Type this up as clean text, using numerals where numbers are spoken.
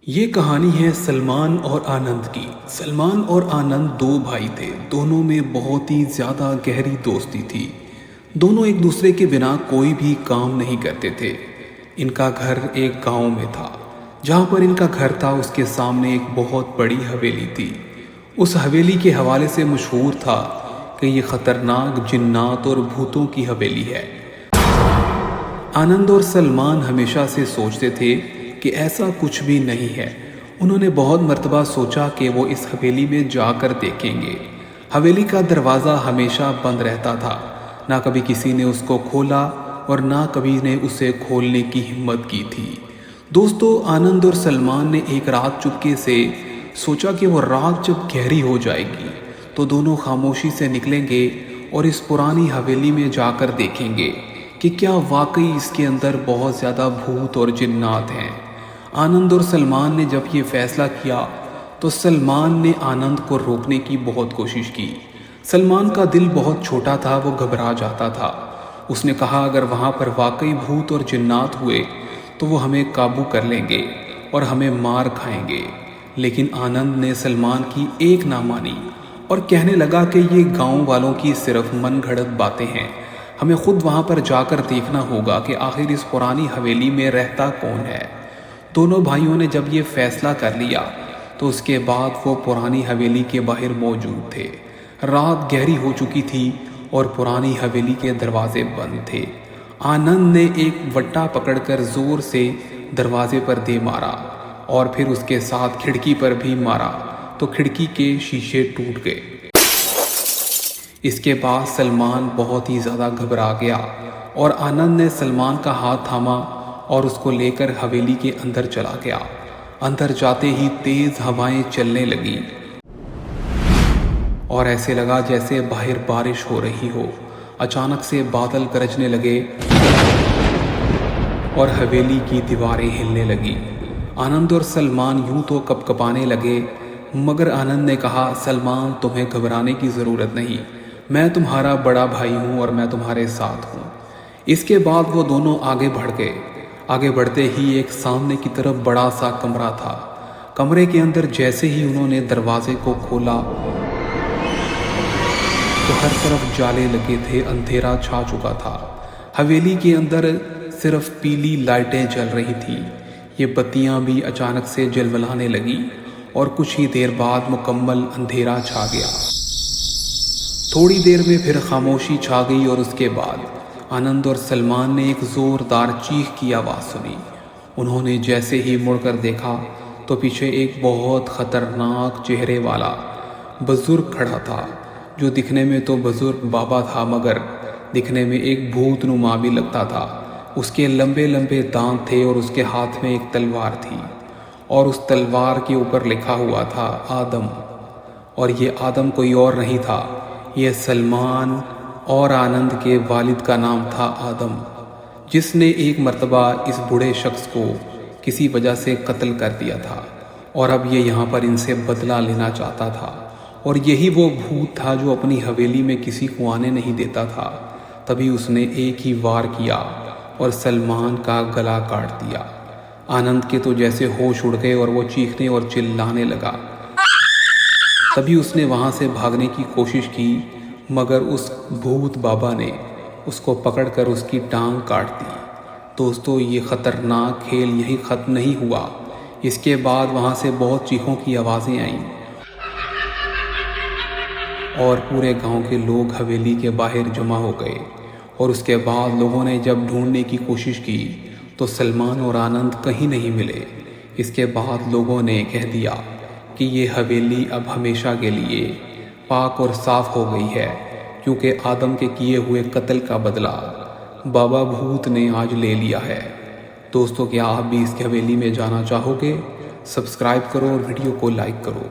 ये कहानी है सलमान और आनंद की। सलमान और आनंद दो भाई थे। दोनों में बहुत ही ज़्यादा गहरी दोस्ती थी। दोनों एक दूसरे के बिना कोई भी काम नहीं करते थे। इनका घर एक गांव में था। जहाँ पर इनका घर था उसके सामने एक बहुत बड़ी हवेली थी। उस हवेली के हवाले से मशहूर था कि ये ख़तरनाक जिन्नात और भूतों की हवेली है। आनंद और सलमान हमेशा से सोचते थे कि ऐसा कुछ भी नहीं है। उन्होंने बहुत मर्तबा सोचा कि वो इस हवेली में जाकर देखेंगे। हवेली का दरवाज़ा हमेशा बंद रहता था। ना कभी किसी ने उसको खोला और ना कभी ने उसे खोलने की हिम्मत की थी। दोस्तों, आनंद और सलमान ने एक रात चुपके से सोचा कि वो रात जब गहरी हो जाएगी तो दोनों खामोशी से निकलेंगे और इस पुरानी हवेली में जाकर देखेंगे कि क्या वाकई इसके अंदर बहुत ज़्यादा भूत और जिन्नात हैं। आनंद और सलमान ने जब ये फैसला किया तो सलमान ने आनंद को रोकने की बहुत कोशिश की। सलमान का दिल बहुत छोटा था, वो घबरा जाता था। उसने कहा अगर वहाँ पर वाकई भूत और जिन्नात हुए तो वो हमें काबू कर लेंगे और हमें मार खाएंगे। लेकिन आनंद ने सलमान की एक ना मानी और कहने लगा कि ये गांव वालों की सिर्फ मनगढ़ंत बातें हैं। हमें खुद वहाँ पर जाकर देखना होगा कि आखिर इस पुरानी हवेली में रहता कौन है। दोनों भाइयों ने जब ये फैसला कर लिया तो उसके बाद वो पुरानी हवेली के बाहर मौजूद थे। रात गहरी हो चुकी थी और पुरानी हवेली के दरवाजे बंद थे। आनंद ने एक वट्टा पकड़कर जोर से दरवाजे पर दे मारा और फिर उसके साथ खिड़की पर भी मारा तो खिड़की के शीशे टूट गए। इसके बाद सलमान बहुत ही ज़्यादा घबरा गया और आनंद ने सलमान का हाथ थामा और उसको लेकर हवेली के अंदर चला गया। अंदर जाते ही तेज़ हवाएं चलने लगी और ऐसे लगा जैसे बाहर बारिश हो रही हो। अचानक से बादल गरजने लगे और हवेली की दीवारें हिलने लगी। आनंद और सलमान यूं तो कपकपाने लगे, मगर आनंद ने कहा सलमान तुम्हें घबराने की ज़रूरत नहीं, मैं तुम्हारा बड़ा भाई हूँ और मैं तुम्हारे साथ हूँ। इसके बाद वो दोनों आगे बढ़ गए। आगे बढ़ते ही एक सामने की तरफ बड़ा सा कमरा था। कमरे के अंदर जैसे ही उन्होंने दरवाजे को खोला तो हर तरफ जाले लगे थे, अंधेरा छा चुका था। हवेली के अंदर सिर्फ पीली लाइटें जल रही थी। ये बत्तियां भी अचानक से जलवलाने लगी और कुछ ही देर बाद मुकम्मल अंधेरा छा गया। थोड़ी देर में फिर खामोशी छा गई और उसके बाद आनंद और सलमान ने एक ज़ोरदार चीख की आवाज़ सुनी। उन्होंने जैसे ही मुड़कर देखा तो पीछे एक बहुत ख़तरनाक चेहरे वाला बुज़ुर्ग खड़ा था, जो दिखने में तो बुज़ुर्ग बाबा था मगर दिखने में एक भूतनुमा भी लगता था। उसके लंबे लंबे दांत थे और उसके हाथ में एक तलवार थी और उस तलवार के ऊपर लिखा हुआ था आदम। और ये आदम कोई और नहीं था, ये सलमान और आनंद के वालिद का नाम था आदम, जिसने एक मर्तबा इस बूढ़े शख्स को किसी वजह से कत्ल कर दिया था और अब ये यहाँ पर इनसे बदला लेना चाहता था। और यही वो भूत था जो अपनी हवेली में किसी को आने नहीं देता था। तभी उसने एक ही वार किया और सलमान का गला काट दिया। आनंद के तो जैसे होश उड़ गए और वो चीखने और चिल्लाने लगा। तभी उसने वहाँ से भागने की कोशिश की, मगर उस भूत बाबा ने उसको पकड़कर उसकी टांग काट दी। दोस्तों, ये ख़तरनाक खेल यहीं ख़त्म नहीं हुआ। इसके बाद वहाँ से बहुत चीखों की आवाज़ें आईं और पूरे गांव के लोग हवेली के बाहर जमा हो गए। और उसके बाद लोगों ने जब ढूंढने की कोशिश की तो सलमान और आनंद कहीं नहीं मिले। इसके बाद लोगों ने कह दिया कि ये हवेली अब हमेशा के लिए पाक और साफ़ हो गई है, क्योंकि आदम के किए हुए कत्ल का बदला बाबा भूत ने आज ले लिया है। दोस्तों, क्या आप भी इस हवेली में जाना चाहोगे? सब्सक्राइब करो और वीडियो को लाइक करो।